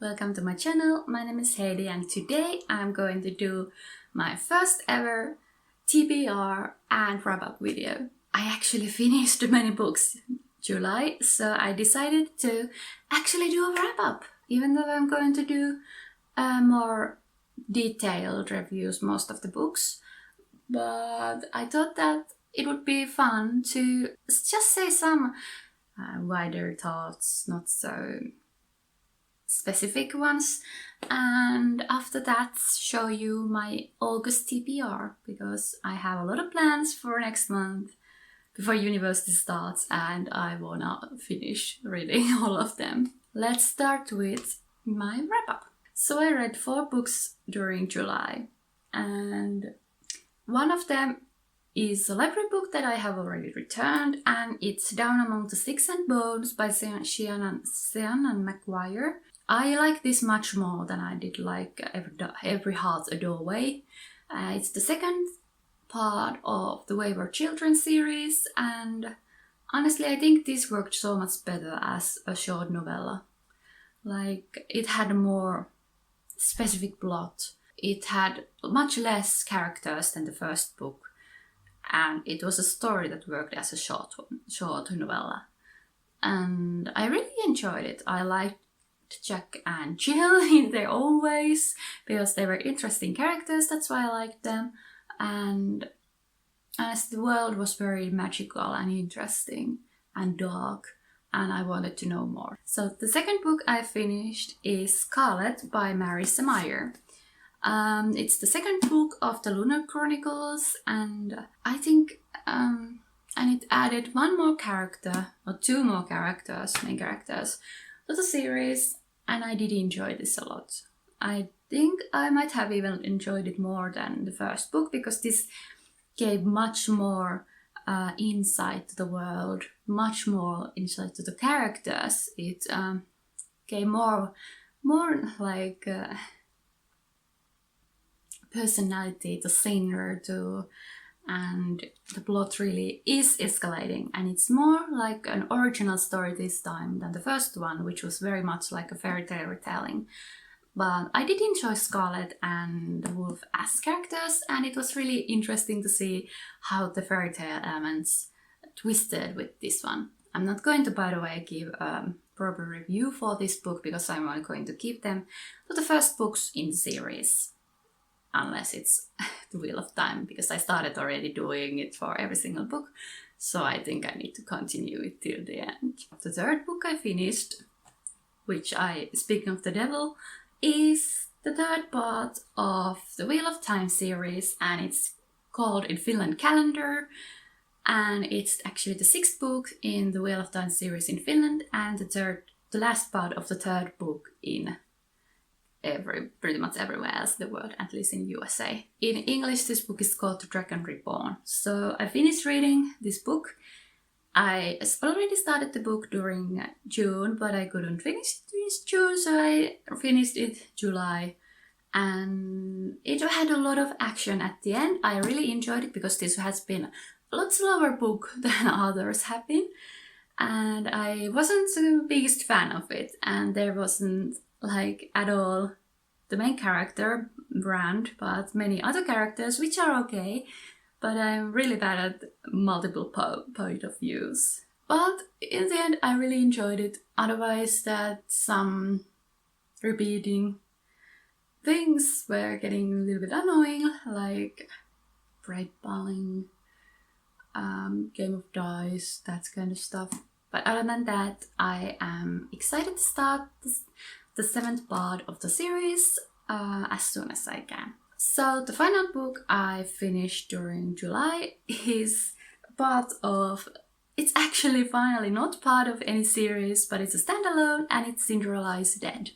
Welcome to my channel. My name is Heidi and today I'm going to do my first ever TBR and wrap-up video. I actually finished many books in July, so I decided to actually do a wrap-up, even though I'm going to do more detailed reviews most of the books. But I thought that it would be fun to just say some wider thoughts, not so specific ones, and after that show you my August TBR, because I have a lot of plans for next month before university starts and I wanna finish reading all of them. Let's start with my wrap-up. So I read 4 books during July, and one of them is a library book that I have already returned, and it's Down Among the Sticks and Bones by Sian and Maguire. I like this much more than I did like Every Heart's a Doorway. It's the second part of the Wayward Children series, and honestly I think this worked so much better as a short novella. Like, it had a more specific plot, it had much less characters than the first book, and it was a story that worked as a short novella. And I really enjoyed it. I liked Jack and Jill in their own ways, because they were interesting characters, that's why I liked them. And as the world was very magical and interesting and dark, and I wanted to know more. So the second book I finished is Scarlett by Marissa Meyer. It's the second book of the Lunar Chronicles, and I think and it added one more character, or 2 more characters, main characters, to the series, and I did enjoy this a lot. I think I might have even enjoyed it more than the first book, because this gave much more insight to the world, much more insight to the characters. It gave more like personality to Singer too, and the plot really is escalating, and it's more like an original story this time than the first one, which was very much like a fairy tale retelling. But I did enjoy Scarlett and the Wolf as characters, and it was really interesting to see how the fairy tale elements twisted with this one. I'm not going to, by the way, give a proper review for this book, because I'm only going to keep them to the first books in the series. Unless it's The Wheel of Time, because I started already doing it for every single book, so I think I need to continue it till the end. The third book I finished, speaking of the devil, is the third part of the Wheel of Time series, and it's called In Finland Calendar, and it's actually the 6th book in the Wheel of Time series in Finland, and the last part of the 3rd book in pretty much everywhere else in the world, at least in USA. In English, this book is called The Dragon Reborn. So I finished reading this book. I already started the book during June, but I couldn't finish it in June, so I finished it July. And it had a lot of action at the end. I really enjoyed it, because this has been a lot slower book than others have been. And I wasn't the biggest fan of it, and there wasn't like at all the main character, Brand, but many other characters, which are okay, but I'm really bad at multiple point of views. But in the end I really enjoyed it. Otherwise, that some repeating things were getting a little bit annoying, like bread balling, Game of Dice, that kind of stuff. But other than that, I am excited to start the 7th part of the series as soon as I can. So the final book I finished during July is part of, it's actually finally not part of any series, but it's a standalone, and it's Cinderella is Dead.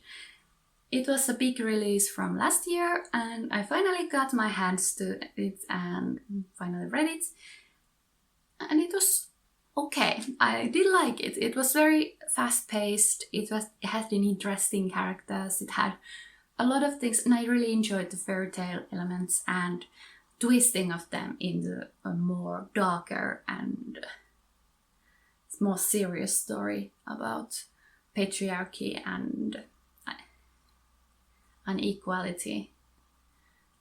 It was a big release from last year, and I finally got my hands to it and finally read it, and it was okay. I did like it. It was very fast-paced. It had interesting characters. It had a lot of things, and I really enjoyed the fairy tale elements and twisting of them in a more darker and more serious story about patriarchy and on equality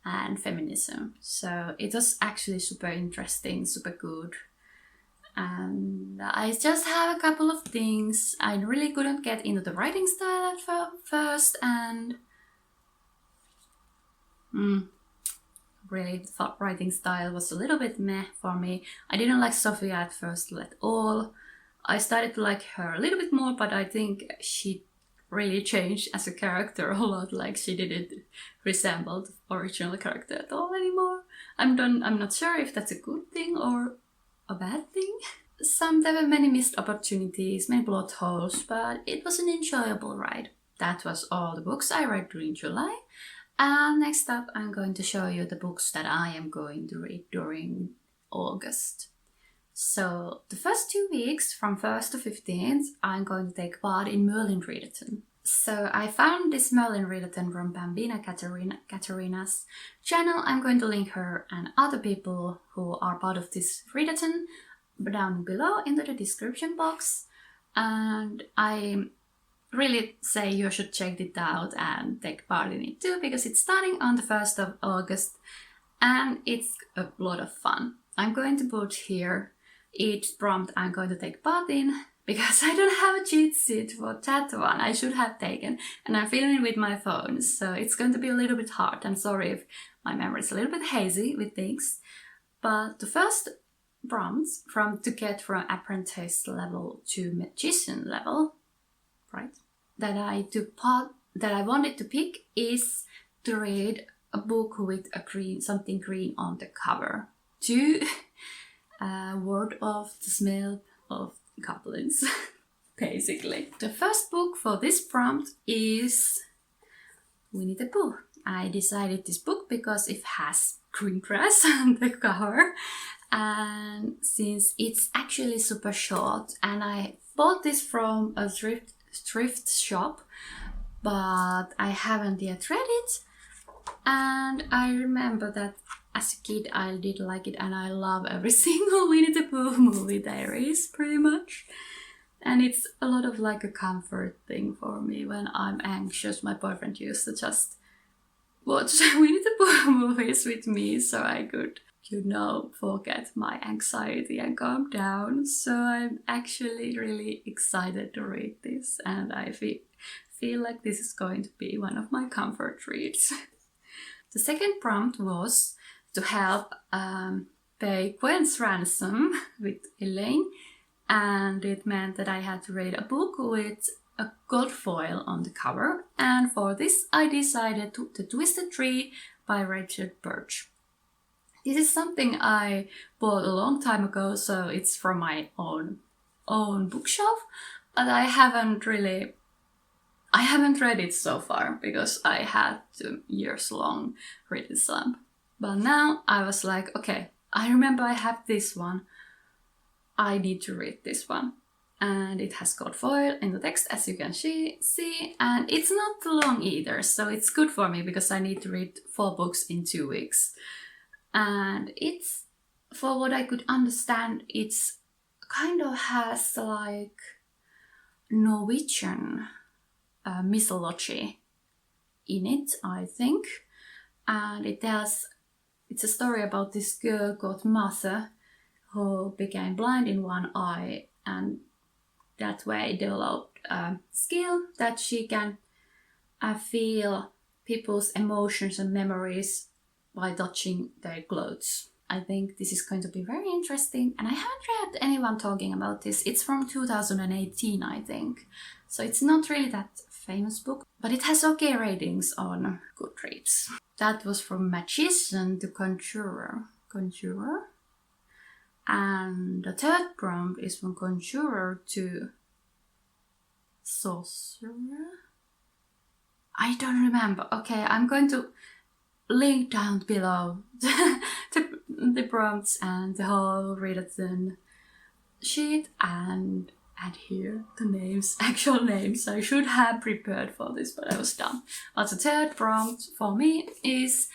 and feminism. So it was actually super interesting, super good. And I just have a couple of things. I really couldn't get into the writing style at first, and really the writing style was a little bit meh for me. I didn't like Sophia at first at all. I started to like her a little bit more, but I think she really changed as a character a lot. Like, she didn't resemble the original character at all anymore. I'm not sure if that's a good thing or a bad thing. There were many missed opportunities, many plot holes, but it was an enjoyable ride. That was all the books I read during July. And next up, I'm going to show you the books that I am going to read during August. So the first 2 weeks, from 1st to 15th, I'm going to take part in Merlin Readathon. So I found this Merlin Readathon from Bambina Katarina's channel. I'm going to link her and other people who are part of this readathon down below into the description box. And I really say you should check it out and take part in it too, because it's starting on the 1st of August and it's a lot of fun. I'm going to put here each prompt I'm going to take part in, because I don't have a cheat sheet for that one. I should have taken, and I'm filming it with my phone, so it's going to be a little bit hard. I'm sorry if my memory is a little bit hazy with things. But the first prompts to get from apprentice level to magician level, right, that I wanted to pick is to read a book with something green on the cover. Word of the smell of goblins, basically. The first book for this prompt is Winnie the Pooh. I decided this book because it has green grass on the cover, and since it's actually super short, and I bought this from a thrift shop, but I haven't yet read it. And I remember that as a kid I did like it, and I love every single Winnie the Pooh movie there is, pretty much. And it's a lot of like a comfort thing for me when I'm anxious. My boyfriend used to just watch Winnie the Pooh movies with me so I could, forget my anxiety and calm down. So I'm actually really excited to read this, and I feel like this is going to be one of my comfort reads. The second prompt was to help pay Gwen's ransom with Elaine, and it meant that I had to read a book with a gold foil on the cover, and for this I decided to The Twisted Tree by Richard Birch. This is something I bought a long time ago, so it's from my own bookshelf, but I haven't read it so far because I had years-long reading slump. But now I was like, okay, I remember I have this one. I need to read this one. And it has gold foil in the text, as you can see, and it's not too long either, so it's good for me because I need to read 4 books in 2 weeks. And it's, for what I could understand, it's kind of has like Norwegian mythology in it, I think. And it's a story about this girl called Martha who became blind in one eye, and that way developed a skill that she can feel people's emotions and memories by touching their clothes. I think this is going to be very interesting, and I haven't read anyone talking about this. It's from 2018, I think, so it's not really that famous book, but it has okay ratings on Goodreads. That was from Magician to Conjurer. And the third prompt is from Conjurer to Sorcerer. I don't remember. Okay, I'm going to link down below the prompts and the whole readathon sheet, and add here the names, actual names. I should have prepared for this, but I was dumb. But the third prompt for me is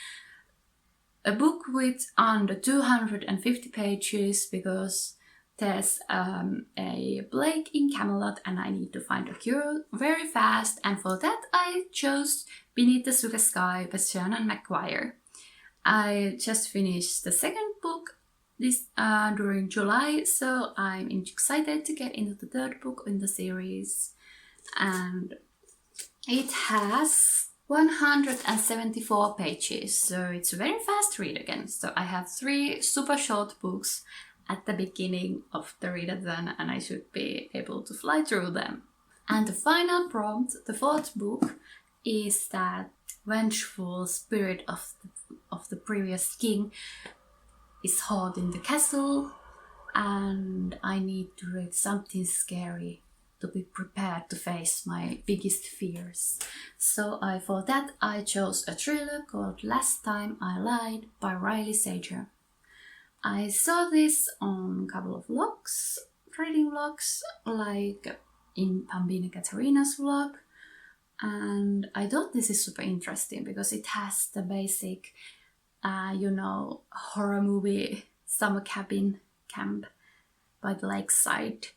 a book with under 250 pages, because there's a plague in Camelot and I need to find a cure very fast, and for that I chose Beneath the Sugar Sky by Shannon McGuire. I just finished the second book this during July, so I'm excited to get into the third book in the series. And it has 174 pages, so it's a very fast read again. So I have 3 super short books at the beginning of the readathon and I should be able to fly through them. And the final prompt, the 4th book, is that vengeful spirit of the previous king is haunting the castle, and I need to read something scary to be prepared to face my biggest fears. So for that I chose a thriller called Last Time I Lied by Riley Sager. I saw this on a couple of vlogs, reading vlogs, like in Bambina Katarina's vlog, and I thought this is super interesting because it has the basic, horror movie summer cabin camp by the lakeside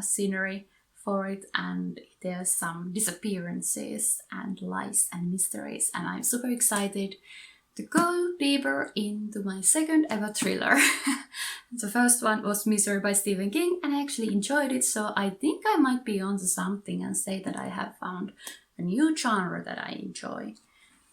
scenery for it, and there's some disappearances and lies and mysteries, and I'm super excited to go deeper into my second ever thriller. The first one was Misery by Stephen King and I actually enjoyed it, so I think I might be onto something and say that I have found a new genre that I enjoy.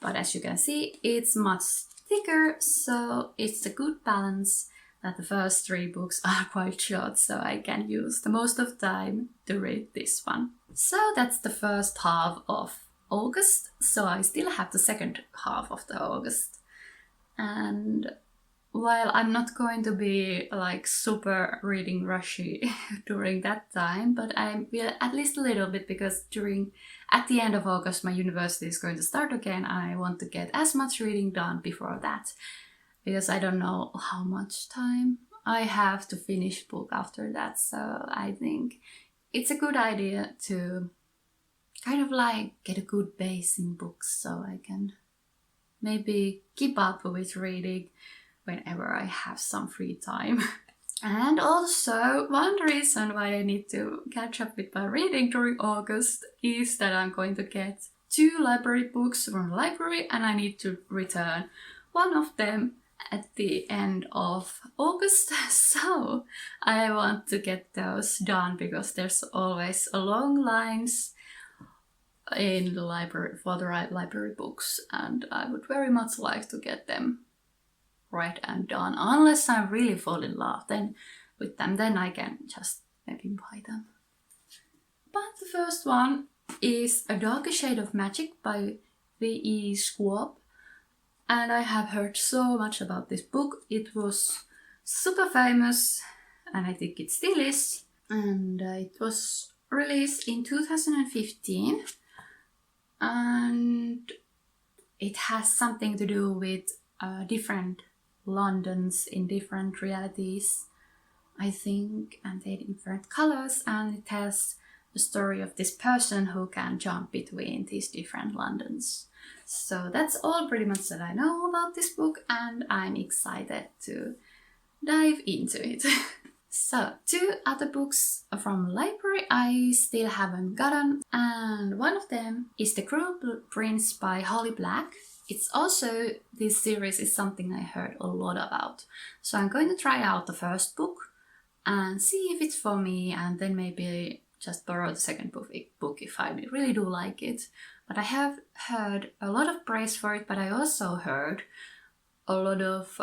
But as you can see, it's much thicker, so it's a good balance that the first 3 books are quite short, so I can use the most of time to read this one. So that's the first half of August, so I still have the second half of the August. And while I'm not going to be like super reading rushy during that time, but I will at least a little bit, because at the end of August my university is going to start again and I want to get as much reading done before that, because I don't know how much time I have to finish book after that. So I think it's a good idea to kind of like get a good base in books so I can maybe keep up with reading whenever I have some free time. And also, one reason why I need to catch up with my reading during August is that I'm going to get 2 library books from the library and I need to return one of them at the end of August. So I want to get those done because there's always a long lines in the library for the right library books, and I would very much like to get them read and done, unless I really fall in love with them, then I can just maybe buy them. But the first one is A Darker Shade of Magic by V.E. Schwab, and I have heard so much about this book. It was super famous and I think it still is, and it was released in 2015. And it has something to do with different Londons in different realities, I think, and they're different colors, and it has the story of this person who can jump between these different Londons. So that's all pretty much that I know about this book, and I'm excited to dive into it. So, 2 other books from the library I still haven't gotten, and one of them is The Cruel Prince by Holly Black. It's also, this series is something I heard a lot about. So I'm going to try out the first book and see if it's for me, and then maybe just borrow the second book if I really do like it. But I have heard a lot of praise for it, but I also heard a lot of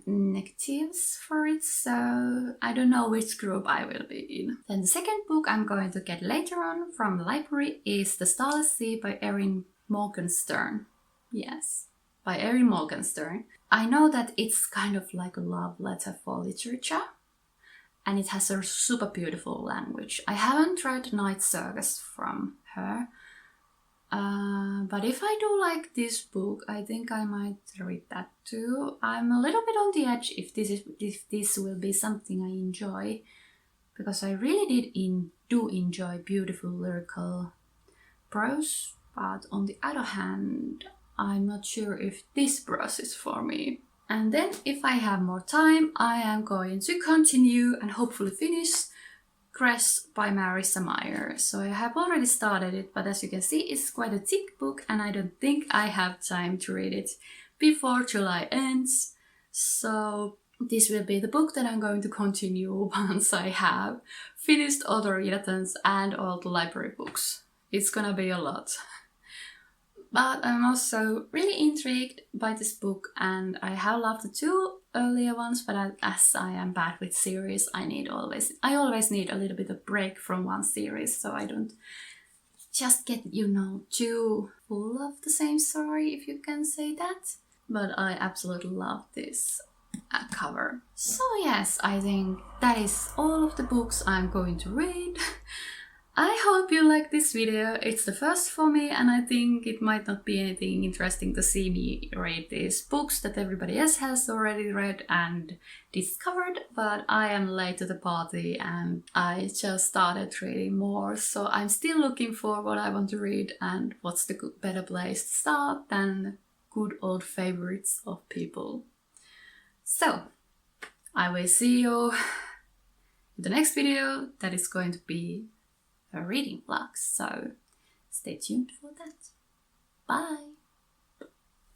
negatives for it, so I don't know which group I will be in. Then the second book I'm going to get later on from the library is The Starless Sea by Erin Morgenstern. Yes, by Erin Morgenstern. I know that it's kind of like a love letter for literature, and it has a super beautiful language. I haven't read Night Circus from her, but if I do like this book, I think I might read that too. I'm a little bit on the edge if this will be something I enjoy, because I really do enjoy beautiful lyrical prose, but on the other hand, I'm not sure if this prose is for me. And then if I have more time, I am going to continue and hopefully finish Cress by Marissa Meyer. So I have already started it, but as you can see, it's quite a thick book and I don't think I have time to read it before July ends. So this will be the book that I'm going to continue once I have finished all the readathons and all the library books. It's gonna be a lot. But I'm also really intrigued by this book and I have loved the 2 earlier ones, but as I am bad with series, I always need a little bit of break from one series so I don't just get, too full of the same story, if you can say that. But I absolutely love this cover. So yes, I think that is all of the books I'm going to read. I hope you like this video. It's the first for me and I think it might not be anything interesting to see me read these books that everybody else has already read and discovered, but I am late to the party and I just started reading more, so I'm still looking for what I want to read and what's the better place to start than good old favorites of people. So, I will see you in the next video that is going to be a reading vlog, so stay tuned for that. Bye!